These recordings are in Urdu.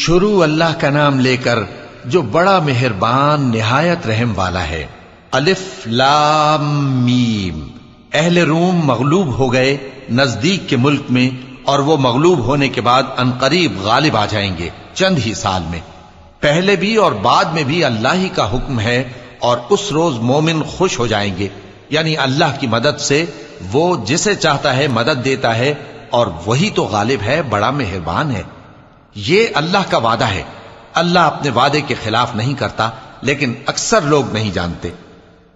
شروع اللہ کا نام لے کر جو بڑا مہربان نہایت رحم والا ہے۔ الف لام میم۔ اہل روم مغلوب ہو گئے نزدیک کے ملک میں، اور وہ مغلوب ہونے کے بعد عنقریب غالب آ جائیں گے چند ہی سال میں۔ پہلے بھی اور بعد میں بھی اللہ ہی کا حکم ہے، اور اس روز مومن خوش ہو جائیں گے، یعنی اللہ کی مدد سے وہ جسے چاہتا ہے مدد دیتا ہے، اور وہی تو غالب ہے، بڑا مہربان ہے۔ یہ اللہ کا وعدہ ہے۔ اللہ اپنے وعدے کے خلاف نہیں کرتا، لیکن اکثر لوگ نہیں جانتے۔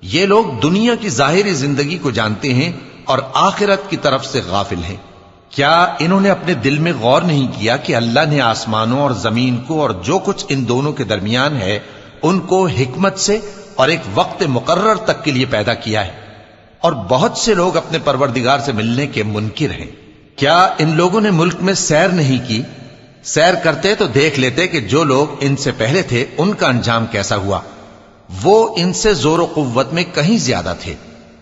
یہ لوگ دنیا کی ظاہری زندگی کو جانتے ہیں اور آخرت کی طرف سے غافل ہیں۔ کیا انہوں نے اپنے دل میں غور نہیں کیا کہ اللہ نے آسمانوں اور زمین کو اور جو کچھ ان دونوں کے درمیان ہے ان کو حکمت سے اور ایک وقت مقرر تک کے لیے پیدا کیا ہے؟ اور بہت سے لوگ اپنے پروردگار سے ملنے کے منکر ہیں۔ کیا ان لوگوں نے ملک میں سیر نہیں کی؟ سیر کرتے تو دیکھ لیتے کہ جو لوگ ان سے پہلے تھے ان کا انجام کیسا ہوا۔ وہ ان سے زور و قوت میں کہیں زیادہ تھے،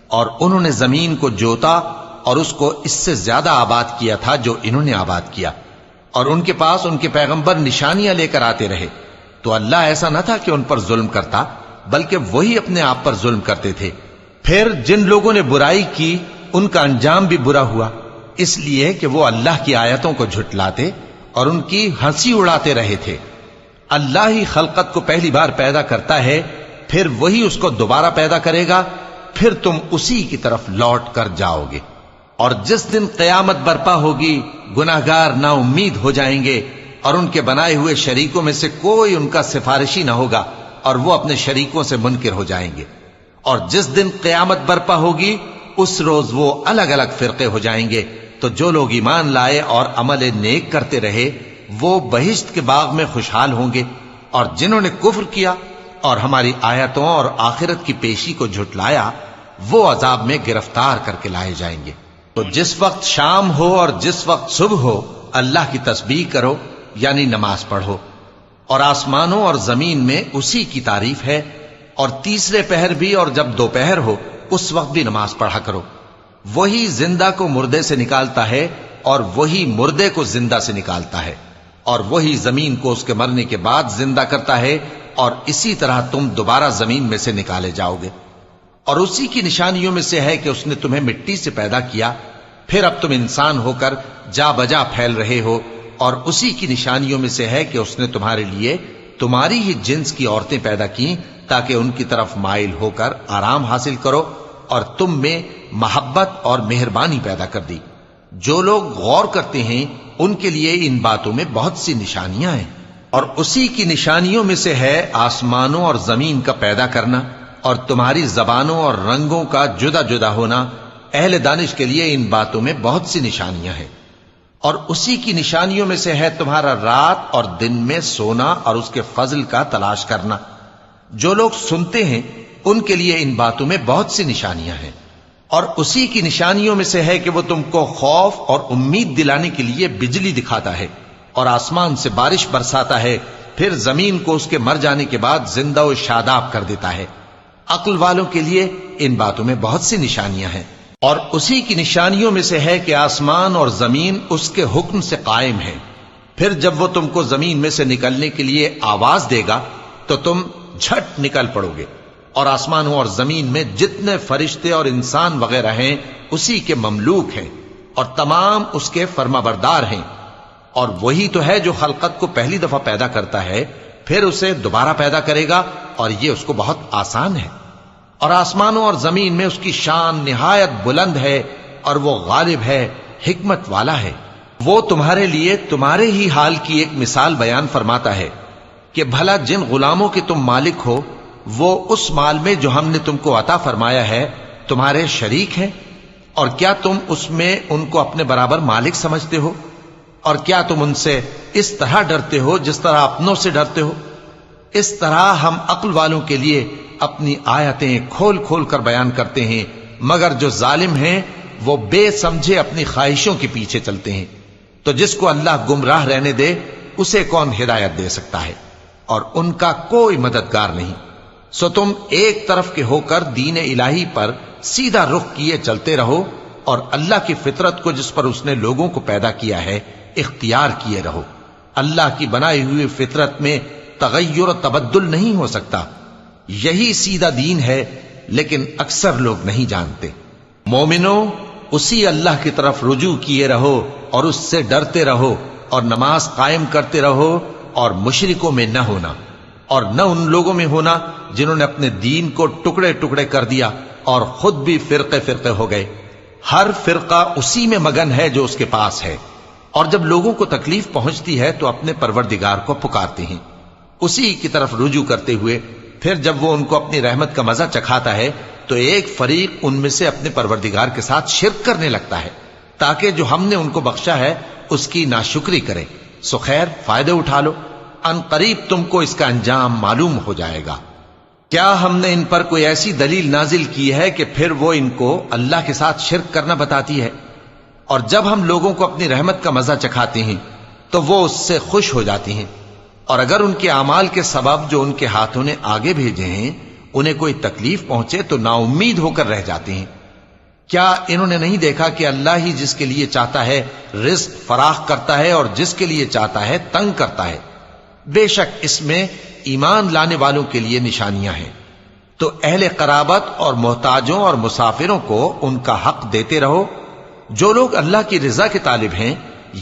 اور انہوں نے زمین کو جوتا اور اس کو اس سے زیادہ آباد کیا تھا جو انہوں نے آباد کیا، اور ان کے پاس ان کے پیغمبر نشانیاں لے کر آتے رہے۔ تو اللہ ایسا نہ تھا کہ ان پر ظلم کرتا، بلکہ وہی اپنے آپ پر ظلم کرتے تھے۔ پھر جن لوگوں نے برائی کی ان کا انجام بھی برا ہوا، اس لیے کہ وہ اللہ کی آیتوں کو جھٹلاتے اور ان کی ہنسی اڑاتے رہے تھے۔ اللہ ہی خلقت کو پہلی بار پیدا کرتا ہے، پھر وہی اس کو دوبارہ پیدا کرے گا، پھر تم اسی کی طرف لوٹ کر جاؤ گے۔ اور جس دن قیامت برپا ہوگی گناہگار نا امید ہو جائیں گے، اور ان کے بنائے ہوئے شریکوں میں سے کوئی ان کا سفارشی نہ ہوگا، اور وہ اپنے شریکوں سے منکر ہو جائیں گے۔ اور جس دن قیامت برپا ہوگی اس روز وہ الگ الگ فرقے ہو جائیں گے۔ تو جو لوگ ایمان لائے اور عمل نیک کرتے رہے وہ بہشت کے باغ میں خوشحال ہوں گے، اور جنہوں نے کفر کیا اور ہماری آیتوں اور آخرت کی پیشی کو جھٹلایا وہ عذاب میں گرفتار کر کے لائے جائیں گے۔ تو جس وقت شام ہو اور جس وقت صبح ہو اللہ کی تسبیح کرو، یعنی نماز پڑھو، اور آسمانوں اور زمین میں اسی کی تعریف ہے۔ اور تیسرے پہر بھی اور جب دوپہر ہو اس وقت بھی نماز پڑھا کرو۔ وہی زندہ کو مردے سے نکالتا ہے اور وہی مردے کو زندہ سے نکالتا ہے، اور وہی زمین کو اس کے مرنے کے بعد زندہ کرتا ہے، اور اسی طرح تم دوبارہ زمین میں سے نکالے جاؤ گے۔ اور اسی کی نشانیوں میں سے ہے کہ اس نے تمہیں مٹی سے پیدا کیا، پھر اب تم انسان ہو کر جا بجا پھیل رہے ہو۔ اور اسی کی نشانیوں میں سے ہے کہ اس نے تمہارے لیے تمہاری ہی جنس کی عورتیں پیدا کی تاکہ ان کی طرف مائل ہو کر آرام حاصل کرو، اور تم میں محبت اور مہربانی پیدا کر دی۔ جو لوگ غور کرتے ہیں ان کے لیے ان باتوں میں بہت سی نشانیاں ہیں۔ اور اسی کی نشانیوں میں سے ہے آسمانوں اور زمین کا پیدا کرنا، اور تمہاری زبانوں اور رنگوں کا جدا جدا ہونا۔ اہل دانش کے لیے ان باتوں میں بہت سی نشانیاں ہیں۔ اور اسی کی نشانیوں میں سے ہے تمہارا رات اور دن میں سونا اور اس کے فضل کا تلاش کرنا۔ جو لوگ سنتے ہیں ان کے لیے ان باتوں میں بہت سی نشانیاں ہیں۔ اور اسی کی نشانیوں میں سے ہے کہ وہ تم کو خوف اور امید دلانے کے لیے بجلی دکھاتا ہے، اور آسمان سے بارش برساتا ہے، پھر زمین کو اس کے مر جانے کے بعد زندہ و شاداب کر دیتا ہے۔ عقل والوں کے لیے ان باتوں میں بہت سی نشانیاں ہیں۔ اور اسی کی نشانیوں میں سے ہے کہ آسمان اور زمین اس کے حکم سے قائم ہے۔ پھر جب وہ تم کو زمین میں سے نکلنے کے لیے آواز دے گا تو تم جھٹ نکل پڑو گے۔ اور آسمانوں اور زمین میں جتنے فرشتے اور انسان وغیرہ ہیں اسی کے مملوک ہیں، اور تمام اس کے فرما بردار ہیں۔ اور وہی تو ہے جو خلقت کو پہلی دفعہ پیدا کرتا ہے، پھر اسے دوبارہ پیدا کرے گا، اور یہ اس کو بہت آسان ہے۔ اور آسمانوں اور زمین میں اس کی شان نہایت بلند ہے، اور وہ غالب ہے، حکمت والا ہے۔ وہ تمہارے لیے تمہارے ہی حال کی ایک مثال بیان فرماتا ہے کہ بھلا جن غلاموں کے تم مالک ہو وہ اس مال میں جو ہم نے تم کو عطا فرمایا ہے تمہارے شریک ہیں، اور کیا تم اس میں ان کو اپنے برابر مالک سمجھتے ہو؟ اور کیا تم ان سے اس طرح ڈرتے ہو جس طرح اپنوں سے ڈرتے ہو؟ اس طرح ہم عقل والوں کے لیے اپنی آیتیں کھول کھول کر بیان کرتے ہیں، مگر جو ظالم ہیں وہ بے سمجھے اپنی خواہشوں کے پیچھے چلتے ہیں۔ تو جس کو اللہ گمراہ رہنے دے اسے کون ہدایت دے سکتا ہے؟ اور ان کا کوئی مددگار نہیں۔ سو تم ایک طرف کے ہو کر دین الہی پر سیدھا رخ کیے چلتے رہو، اور اللہ کی فطرت کو جس پر اس نے لوگوں کو پیدا کیا ہے اختیار کیے رہو۔ اللہ کی بنائی ہوئی فطرت میں تغیر و تبدل نہیں ہو سکتا. یہی سیدھا دین ہے، لیکن اکثر لوگ نہیں جانتے. مومنو، اسی اللہ کی طرف رجوع کیے رہو اور اس سے ڈرتے رہو، اور نماز قائم کرتے رہو، اور مشرکوں میں نہ ہونا، اور نہ ان لوگوں میں ہونا جنہوں نے اپنے دین کو ٹکڑے ٹکڑے کر دیا اور خود بھی فرقے فرقے ہو گئے. ہر فرقہ اسی میں مگن ہے جو اس کے پاس ہے، اور جب لوگوں کو تکلیف پہنچتی ہے تو اپنے پروردگار کو پکارتے ہیں، اسی کی طرف رجوع کرتے ہوئے. پھر جب وہ ان کو اپنی رحمت کا مزہ چکھاتا ہے تو ایک فریق ان میں سے اپنے پروردگار کے ساتھ شرک کرنے لگتا ہے، تاکہ جو ہم نے ان کو بخشا ہے اس کی ناشکری کرے. سو خیر، فائدے اٹھا لو، ان قریب تم کو اس کا انجام معلوم ہو جائے گا. کیا ہم نے ان پر کوئی ایسی دلیل نازل کی ہے کہ پھر وہ ان کو اللہ کے ساتھ شرک کرنا بتاتی ہے؟ اور جب ہم لوگوں کو اپنی رحمت کا مزہ چکھاتے ہیں تو وہ اس سے خوش ہو جاتی ہیں، اور اگر ان کے اعمال کے سبب جو ان کے ہاتھوں نے آگے بھیجے ہیں انہیں کوئی تکلیف پہنچے تو نا امید ہو کر رہ جاتے ہیں. کیا انہوں نے نہیں دیکھا کہ اللہ ہی جس کے لیے چاہتا ہے رزق فراخ کرتا ہے اور جس کے لیے چاہتا ہے تنگ کرتا ہے؟ بے شک اس میں ایمان لانے والوں کے لیے نشانیاں ہیں. تو اہل قرابت اور محتاجوں اور مسافروں کو ان کا حق دیتے رہو. جو لوگ اللہ کی رضا کے طالب ہیں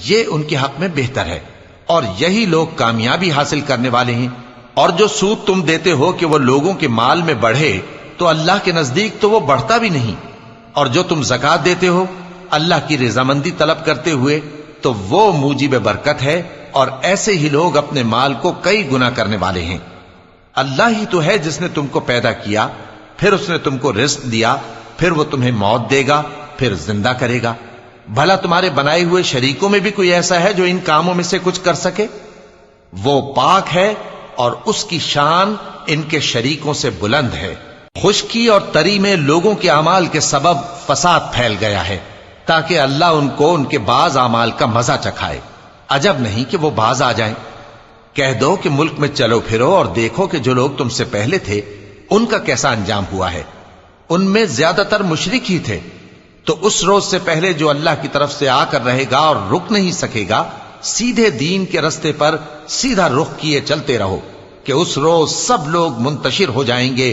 یہ ان کے حق میں بہتر ہے، اور یہی لوگ کامیابی حاصل کرنے والے ہیں. اور جو سود تم دیتے ہو کہ وہ لوگوں کے مال میں بڑھے تو اللہ کے نزدیک تو وہ بڑھتا بھی نہیں. اور جو تم زکوٰۃ دیتے ہو اللہ کی رضامندی طلب کرتے ہوئے تو وہ موجب برکت ہے، اور ایسے ہی لوگ اپنے مال کو کئی گنا کرنے والے ہیں. اللہ ہی تو ہے جس نے تم کو پیدا کیا، پھر اس نے تم کو رزق دیا، پھر وہ تمہیں موت دے گا، پھر زندہ کرے گا. بھلا تمہارے بنائے ہوئے شریکوں میں بھی کوئی ایسا ہے جو ان کاموں میں سے کچھ کر سکے؟ وہ پاک ہے اور اس کی شان ان کے شریکوں سے بلند ہے. خشکی اور تری میں لوگوں کے اعمال کے سبب فساد پھیل گیا ہے، تاکہ اللہ ان کو ان کے بعض اعمال کا مزہ چکھائے. عجب نہیں کہ وہ باز آ جائیں. کہہ دو کہ ملک میں چلو پھرو اور دیکھو کہ جو لوگ تم سے پہلے تھے ان کا کیسا انجام ہوا ہے. ان میں زیادہ تر مشرک ہی تھے. تو اس روز سے پہلے جو اللہ کی طرف سے آ کر رہے گا اور رک نہیں سکے گا، سیدھے دین کے رستے پر سیدھا رخ کیے چلتے رہو کہ اس روز سب لوگ منتشر ہو جائیں گے.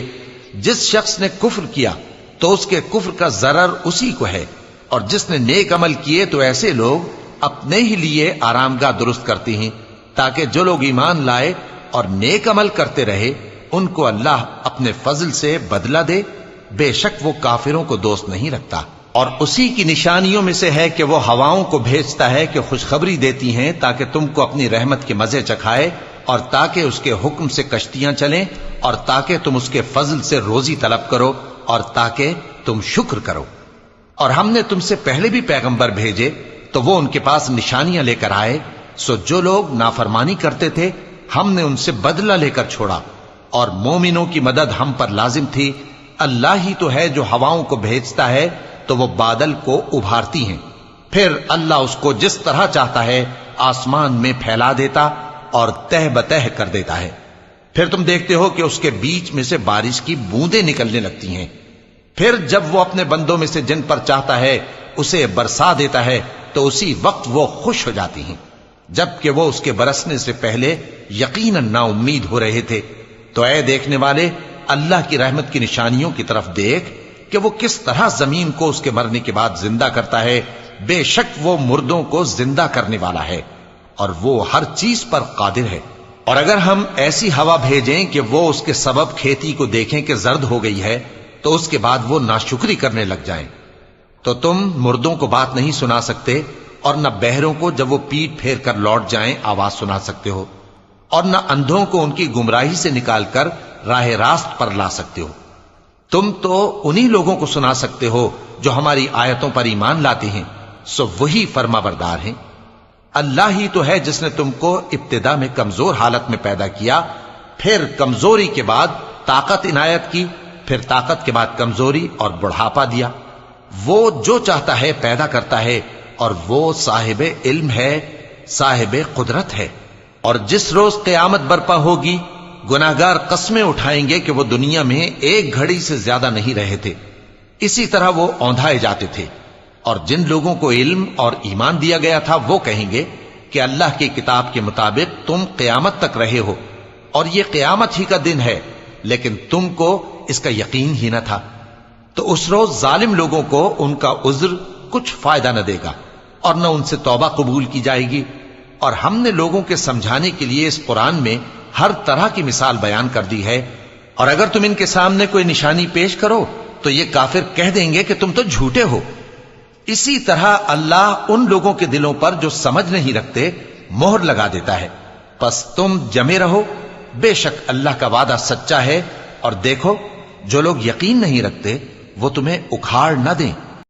جس شخص نے کفر کیا تو اس کے کفر کا ضرر اسی کو ہے، اور جس نے نیک عمل کیے تو ایسے لوگ اپنے ہی لیے آرام گاہ درست کرتے ہیں، تاکہ جو لوگ ایمان لائے اور نیک عمل کرتے رہے ان کو اللہ اپنے فضل سے بدلہ دے. بے شک وہ کافروں کو دوست نہیں رکھتا. اور اسی کی نشانیوں میں سے ہے کہ وہ ہواؤں کو بھیجتا ہے کہ خوشخبری دیتی ہیں تاکہ تم کو اپنی رحمت کے مزے چکھائے، اور تاکہ اس کے حکم سے کشتیاں چلیں، اور تاکہ تم اس کے فضل سے روزی طلب کرو، اور تاکہ تم شکر کرو. اور ہم نے تم سے پہلے بھی پیغمبر بھیجے تو وہ ان کے پاس نشانیاں لے کر آئے. سو جو لوگ نافرمانی کرتے تھے ہم نے ان سے بدلہ لے کر چھوڑا، اور مومنوں کی مدد ہم پر لازم تھی. اللہ ہی تو ہے جو ہواؤں کو بھیجتا ہے تو وہ بادل کو ابھارتی ہیں، پھر اللہ اس کو جس طرح چاہتا ہے آسمان میں پھیلا دیتا اور تہ بتہ کر دیتا ہے. پھر تم دیکھتے ہو کہ اس کے بیچ میں سے بارش کی بوندیں نکلنے لگتی ہیں. پھر جب وہ اپنے بندوں میں سے جن پر چاہتا ہے اسے برسا دیتا ہے تو اسی وقت وہ خوش ہو جاتی ہیں، جبکہ وہ اس کے برسنے سے پہلے یقیناً نا امید ہو رہے تھے. تو اے دیکھنے والے، اللہ کی رحمت کی نشانیوں کی طرف دیکھ کہ وہ کس طرح زمین کو اس کے مرنے کے بعد زندہ کرتا ہے. بے شک وہ مردوں کو زندہ کرنے والا ہے اور وہ ہر چیز پر قادر ہے. اور اگر ہم ایسی ہوا بھیجیں کہ وہ اس کے سبب کھیتی کو دیکھیں کہ زرد ہو گئی ہے تو اس کے بعد وہ ناشکری کرنے لگ جائیں، تو تم مردوں کو بات نہیں سنا سکتے، اور نہ بہروں کو جب وہ پیٹ پھیر کر لوٹ جائیں آواز سنا سکتے ہو، اور نہ اندھوں کو ان کی گمراہی سے نکال کر راہ راست پر لا سکتے ہو. تم تو انہی لوگوں کو سنا سکتے ہو جو ہماری آیتوں پر ایمان لاتے ہیں، سو وہی فرما بردار ہیں. اللہ ہی تو ہے جس نے تم کو ابتدا میں کمزور حالت میں پیدا کیا، پھر کمزوری کے بعد طاقت عنایت کی، پھر طاقت کے بعد کمزوری اور بڑھاپا دیا. وہ جو چاہتا ہے پیدا کرتا ہے، اور وہ صاحب علم ہے، صاحب قدرت ہے. اور جس روز قیامت برپا ہوگی گناہگار قسمیں اٹھائیں گے کہ وہ دنیا میں ایک گھڑی سے زیادہ نہیں رہے تھے، اسی طرح وہ اوندھائے جاتے تھے. اور جن لوگوں کو علم اور ایمان دیا گیا تھا وہ کہیں گے کہ اللہ کی کتاب کے مطابق تم قیامت تک رہے ہو اور یہ قیامت ہی کا دن ہے، لیکن تم کو اس کا یقین ہی نہ تھا، تو اس روز ظالم لوگوں کو ان کا عذر کچھ فائدہ نہ دے گا اور نہ ان سے توبہ قبول کی جائے گی۔ اور ہم نے لوگوں کے سمجھانے کے لیے اس قرآن میں ہر طرح کی مثال بیان کر دی ہے، اور اگر تم ان کے سامنے کوئی نشانی پیش کرو تو یہ کافر کہہ دیں گے کہ تم تو جھوٹے ہو۔ اسی طرح اللہ ان لوگوں کے دلوں پر جو سمجھ نہیں رکھتے مہر لگا دیتا ہے۔ پس تم جمے رہو، بے شک اللہ کا وعدہ سچا ہے، اور دیکھو جو لوگ یقین نہیں رکھتے وہ تمہیں اکھاڑ نہ دیں۔